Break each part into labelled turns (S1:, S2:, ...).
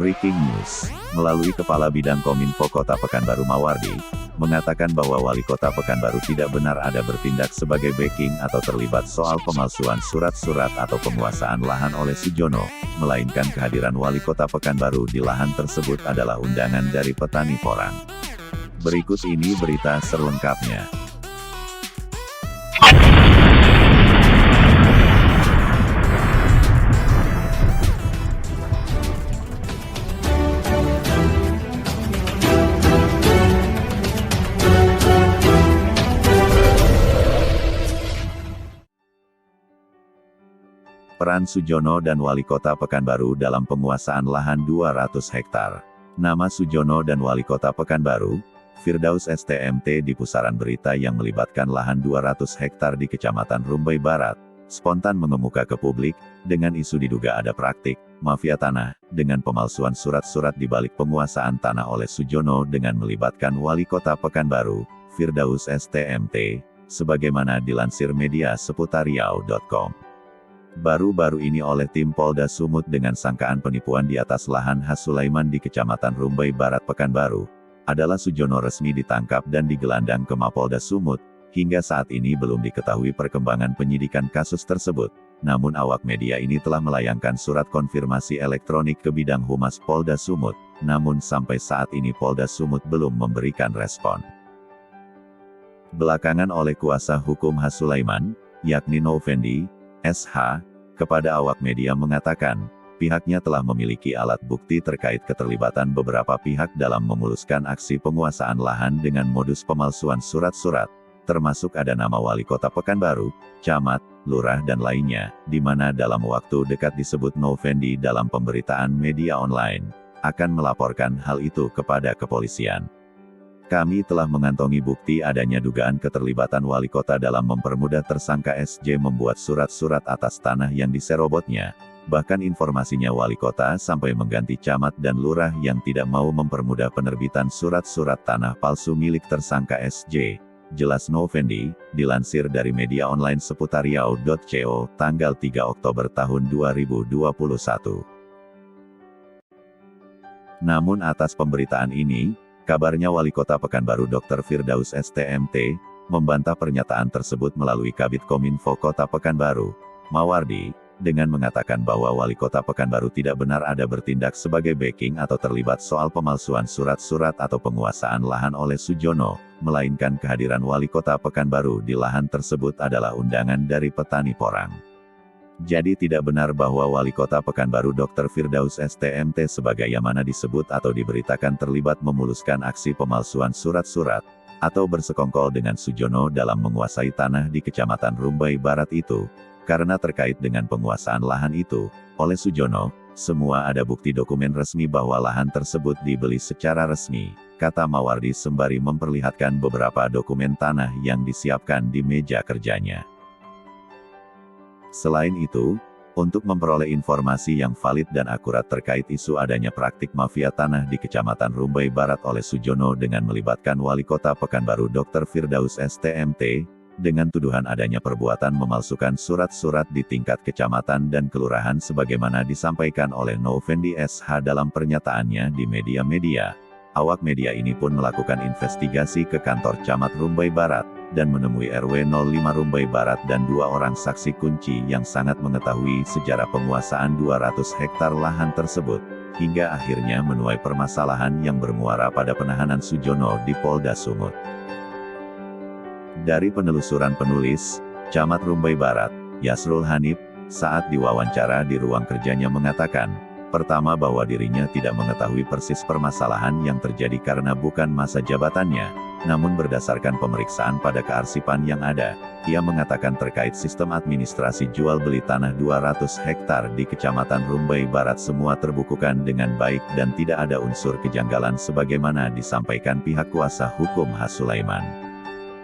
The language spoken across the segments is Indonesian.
S1: Breaking news, melalui Kepala Bidang Kominfo Kota Pekanbaru Mawardi, mengatakan bahwa Wali Kota Pekanbaru tidak benar ada bertindak sebagai backing atau terlibat soal pemalsuan surat-surat atau penguasaan lahan oleh Sujono, melainkan kehadiran Wali Kota Pekanbaru di lahan tersebut adalah undangan dari petani porang. Berikut ini berita selengkapnya. Peran Sujono dan Wali Kota Pekanbaru dalam penguasaan lahan 200 hektar. Nama Sujono dan Wali Kota Pekanbaru, Firdaus STMT di pusaran berita yang melibatkan lahan 200 hektar di Kecamatan Rumbai Barat, spontan mengemuka ke publik, dengan isu diduga ada praktik mafia tanah, dengan pemalsuan surat-surat di balik penguasaan tanah oleh Sujono dengan melibatkan Wali Kota Pekanbaru, Firdaus STMT, sebagaimana dilansir media seputar riau.com. Baru-baru ini oleh tim Polda Sumut dengan sangkaan penipuan di atas lahan khas Sulaiman di Kecamatan Rumbai Barat Pekanbaru, adalah Sujono resmi ditangkap dan digelandang ke Mapolda Sumut. Hingga saat ini belum diketahui perkembangan penyidikan kasus tersebut, namun awak media ini telah melayangkan surat konfirmasi elektronik ke Bidang Humas Polda Sumut, namun sampai saat ini Polda Sumut belum memberikan respon. Belakangan oleh kuasa hukum khas Sulaiman, yakni Novendi, SH, kepada awak media mengatakan, pihaknya telah memiliki alat bukti terkait keterlibatan beberapa pihak dalam memuluskan aksi penguasaan lahan dengan modus pemalsuan surat-surat, termasuk ada nama Wali Kota Pekanbaru, Camat, Lurah dan lainnya, di mana dalam waktu dekat disebut Novendi dalam pemberitaan media online, akan melaporkan hal itu kepada kepolisian. Kami telah mengantongi bukti adanya dugaan keterlibatan Wali Kota dalam mempermudah tersangka SJ membuat surat-surat atas tanah yang diserobotnya. Bahkan informasinya Wali Kota sampai mengganti camat dan lurah yang tidak mau mempermudah penerbitan surat-surat tanah palsu milik tersangka SJ. Jelas Novendi, dilansir dari media online seputar riau.co, tanggal 3 Oktober tahun 2021. Namun atas pemberitaan ini, kabarnya Wali Kota Pekanbaru Dr. Firdaus STMT, membantah pernyataan tersebut melalui Kabid Kominfo Kota Pekanbaru, Mawardi, dengan mengatakan bahwa Wali Kota Pekanbaru tidak benar ada bertindak sebagai backing atau terlibat soal pemalsuan surat-surat atau penguasaan lahan oleh Sujono, melainkan kehadiran Wali Kota Pekanbaru di lahan tersebut adalah undangan dari petani porang. Jadi tidak benar bahwa Wali Kota Pekanbaru Dr. Firdaus STMT sebagaimana disebut atau diberitakan terlibat memuluskan aksi pemalsuan surat-surat, atau bersekongkol dengan Sujono dalam menguasai tanah di Kecamatan Rumbai Barat itu, karena terkait dengan penguasaan lahan itu, oleh Sujono, semua ada bukti dokumen resmi bahwa lahan tersebut dibeli secara resmi, kata Mawardi sembari memperlihatkan beberapa dokumen tanah yang disiapkan di meja kerjanya. Selain itu, untuk memperoleh informasi yang valid dan akurat terkait isu adanya praktik mafia tanah di Kecamatan Rumbai Barat oleh Sujono dengan melibatkan Wali Kota Pekanbaru Dr. Firdaus STMT, dengan tuduhan adanya perbuatan memalsukan surat-surat di tingkat kecamatan dan kelurahan sebagaimana disampaikan oleh Novendi SH dalam pernyataannya di media-media. Awak media ini pun melakukan investigasi ke kantor Camat Rumbai Barat, dan menemui RW 05 Rumbai Barat dan 2 orang saksi kunci yang sangat mengetahui sejarah penguasaan 200 hektar lahan tersebut, hingga akhirnya menuai permasalahan yang bermuara pada penahanan Sujono di Polda Sumut. Dari penelusuran penulis, Camat Rumbai Barat, Yasrul Hanif, saat diwawancara di ruang kerjanya mengatakan, pertama bahwa dirinya tidak mengetahui persis permasalahan yang terjadi karena bukan masa jabatannya, namun berdasarkan pemeriksaan pada kearsipan yang ada, ia mengatakan terkait sistem administrasi jual beli tanah 200 hektar di Kecamatan Rumbai Barat semua terbukukan dengan baik dan tidak ada unsur kejanggalan sebagaimana disampaikan pihak kuasa hukum khas Sulaiman.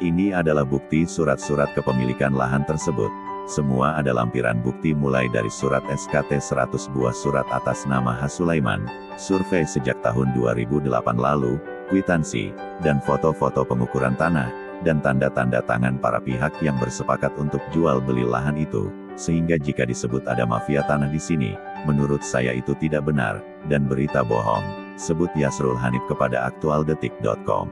S1: Ini adalah bukti surat-surat kepemilikan lahan tersebut. Semua ada lampiran bukti mulai dari surat SKT 100 buah surat atas nama khas Sulaiman, survei sejak tahun 2008 lalu, kwitansi, dan foto-foto pengukuran tanah, dan tanda-tanda tangan para pihak yang bersepakat untuk jual beli lahan itu, sehingga jika disebut ada mafia tanah di sini, menurut saya itu tidak benar, dan berita bohong, sebut Yasrul Hanif kepada aktualdetik.com.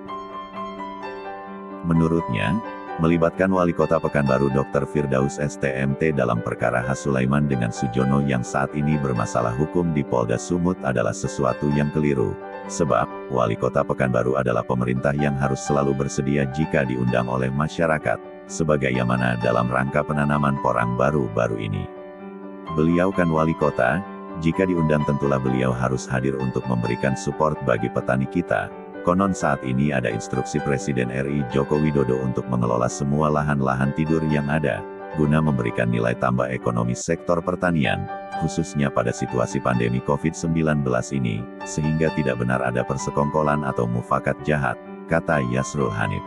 S1: Menurutnya, melibatkan Wali Kota Pekanbaru Dr. Firdaus STMT dalam perkara H. Sulaiman dengan Sujono yang saat ini bermasalah hukum di Polda Sumut adalah sesuatu yang keliru. Sebab, Wali Kota Pekanbaru adalah pemerintah yang harus selalu bersedia jika diundang oleh masyarakat, sebagaimana dalam rangka penanaman porang baru-baru ini. Beliau kan Wali Kota, jika diundang tentulah beliau harus hadir untuk memberikan support bagi petani kita. Konon saat ini ada instruksi Presiden RI Joko Widodo untuk mengelola semua lahan-lahan tidur yang ada, guna memberikan nilai tambah ekonomi sektor pertanian, khususnya pada situasi pandemi COVID-19 ini, sehingga tidak benar ada persekongkolan atau mufakat jahat, kata Yasrul Hanif.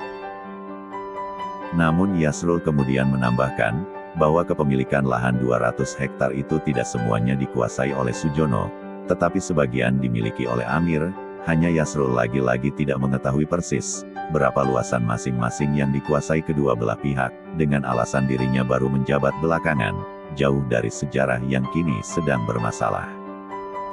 S1: Namun Yasrul kemudian menambahkan, bahwa kepemilikan lahan 200 hektar itu tidak semuanya dikuasai oleh Sujono, tetapi sebagian dimiliki oleh Amir. Hanya Yasrul lagi-lagi tidak mengetahui persis berapa luasan masing-masing yang dikuasai kedua belah pihak, dengan alasan dirinya baru menjabat belakangan, jauh dari sejarah yang kini sedang bermasalah.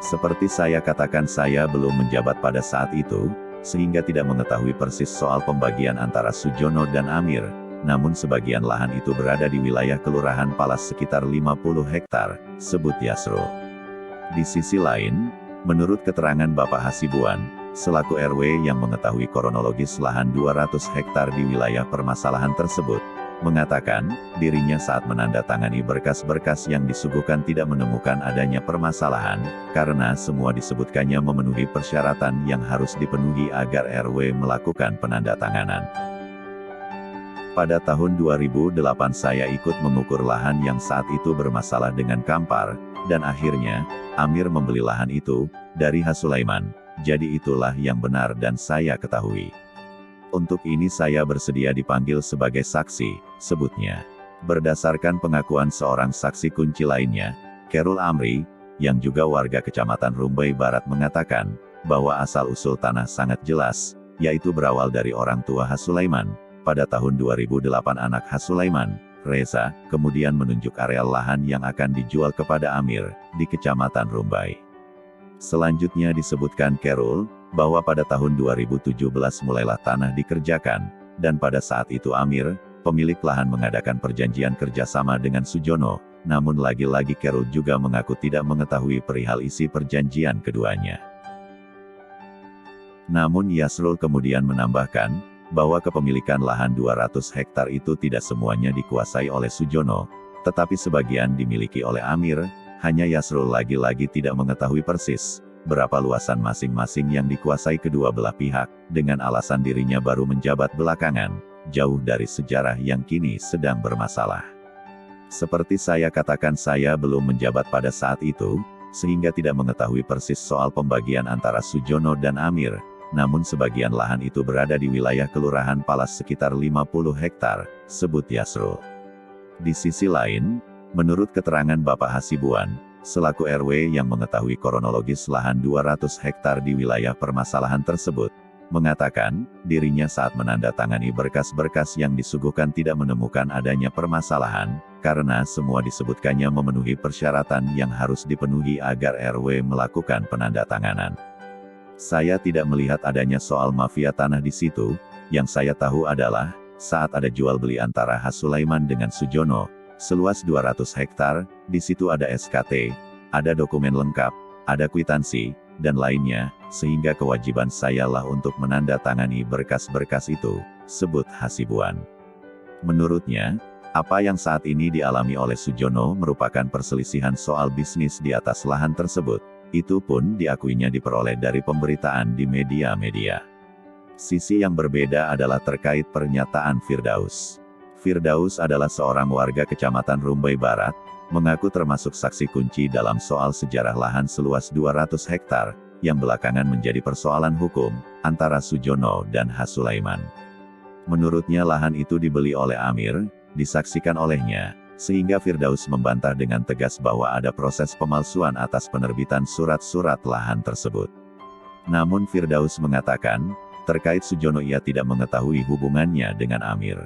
S1: Seperti saya katakan, saya belum menjabat pada saat itu, sehingga tidak mengetahui persis soal pembagian antara Sujono dan Amir, namun sebagian lahan itu berada di wilayah Kelurahan Palas sekitar 50 hektar, sebut Yasrul. Di sisi lain, menurut keterangan Bapak Hasibuan, selaku RW yang mengetahui kronologis lahan 200 hektar di wilayah permasalahan tersebut, mengatakan, dirinya saat menandatangani berkas-berkas yang disuguhkan tidak menemukan adanya permasalahan, karena semua disebutkannya memenuhi persyaratan yang harus dipenuhi agar RW melakukan penandatanganan. Pada tahun 2008 saya ikut mengukur lahan yang saat itu bermasalah dengan Kampar, dan akhirnya, Amir membeli lahan itu, dari H. Sulaiman. Jadi itulah yang benar dan saya ketahui. Untuk ini saya bersedia dipanggil sebagai saksi, sebutnya. Berdasarkan pengakuan seorang saksi kunci lainnya, Khairul Amri, yang juga warga Kecamatan Rumbai Barat mengatakan, bahwa asal-usul tanah sangat jelas, yaitu berawal dari orang tua H. Sulaiman. Pada tahun 2008 anak H. Sulaiman, Reza, kemudian menunjuk areal lahan yang akan dijual kepada Amir, di Kecamatan Rumbai. Selanjutnya disebutkan Khairul, bahwa pada tahun 2017 mulailah tanah dikerjakan, dan pada saat itu Amir, pemilik lahan mengadakan perjanjian kerjasama dengan Sujono, namun lagi-lagi Khairul juga mengaku tidak mengetahui perihal isi perjanjian keduanya. Namun Yasrul kemudian menambahkan, bahwa kepemilikan lahan 200 hektar itu tidak semuanya dikuasai oleh Sujono, tetapi sebagian dimiliki oleh Amir. Hanya Yasrul lagi-lagi tidak mengetahui persis berapa luasan masing-masing yang dikuasai kedua belah pihak, dengan alasan dirinya baru menjabat belakangan, jauh dari sejarah yang kini sedang bermasalah. Seperti saya katakan, saya belum menjabat pada saat itu, sehingga tidak mengetahui persis soal pembagian antara Sujono dan Amir. Namun sebagian lahan itu berada di wilayah Kelurahan Palas sekitar 50 hektar, sebut Yasrul. Di sisi lain, menurut keterangan Bapak Hasibuan, selaku RW yang mengetahui kronologis lahan 200 hektar di wilayah permasalahan tersebut, mengatakan, dirinya saat menandatangani berkas-berkas yang disuguhkan tidak menemukan adanya permasalahan, karena semua disebutkannya memenuhi persyaratan yang harus dipenuhi agar RW melakukan penandatanganan. Saya tidak melihat adanya soal mafia tanah di situ. Yang saya tahu adalah, saat ada jual beli antara H. Sulaiman dengan Sujono, seluas 200 hektar, di situ ada SKT, ada dokumen lengkap, ada kwitansi, dan lainnya, sehingga kewajiban saya lah untuk menandatangani berkas-berkas itu, sebut Hasibuan. Menurutnya, apa yang saat ini dialami oleh Sujono merupakan perselisihan soal bisnis di atas lahan tersebut. Itu pun diakuinya diperoleh dari pemberitaan di media-media. Sisi yang berbeda adalah terkait pernyataan Firdaus. Firdaus adalah seorang warga Kecamatan Rumbai Barat, mengaku termasuk saksi kunci dalam soal sejarah lahan seluas 200 hektar, yang belakangan menjadi persoalan hukum, antara Sujono dan H. Sulaiman. Menurutnya lahan itu dibeli oleh Amir, disaksikan olehnya, sehingga Firdaus membantah dengan tegas bahwa ada proses pemalsuan atas penerbitan surat-surat lahan tersebut. Namun Firdaus mengatakan, terkait Sujono ia tidak mengetahui hubungannya dengan Amir.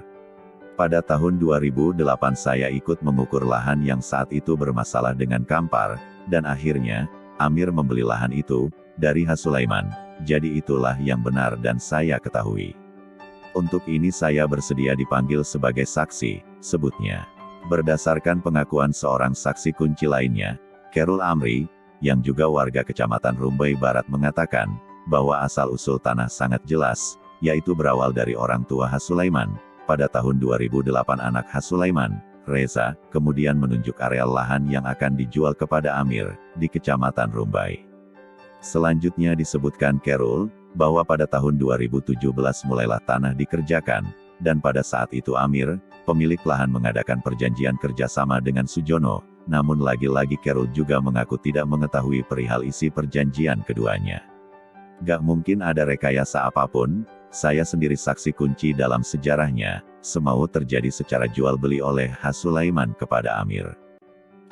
S1: Pada tahun 2008 saya ikut mengukur lahan yang saat itu bermasalah dengan Kampar, dan akhirnya, Amir membeli lahan itu dari Sulaiman. Jadi itulah yang benar dan saya ketahui. Untuk ini saya bersedia dipanggil sebagai saksi, sebutnya. Berdasarkan pengakuan seorang saksi kunci lainnya, Khairul Amri, yang juga warga Kecamatan Rumbai Barat mengatakan, bahwa asal-usul tanah sangat jelas, yaitu berawal dari orang tua Sulaiman. Pada tahun 2008 anak Sulaiman, Reza, kemudian menunjuk areal lahan yang akan dijual kepada Amir, di Kecamatan Rumbai. Selanjutnya disebutkan Khairul, bahwa pada tahun 2017 mulailah tanah dikerjakan, dan pada saat itu Amir, pemilik lahan mengadakan perjanjian kerjasama dengan Sujono, namun lagi-lagi Khairul juga mengaku tidak mengetahui perihal isi perjanjian keduanya. Gak mungkin ada rekayasa apapun, saya sendiri saksi kunci dalam sejarahnya, semau terjadi secara jual beli oleh Sulaiman kepada Amir.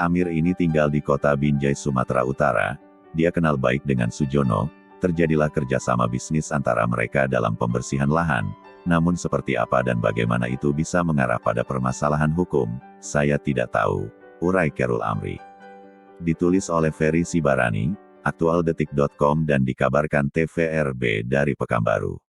S1: Amir ini tinggal di kota Binjai, Sumatera Utara, dia kenal baik dengan Sujono, terjadilah kerjasama bisnis antara mereka dalam pembersihan lahan. Namun seperti apa dan bagaimana itu bisa mengarah pada permasalahan hukum, saya tidak tahu, urai Khairul Amri. Ditulis oleh Ferry Sibarani, aktualdetik.com dan dikabarkan TVRB dari Pekanbaru.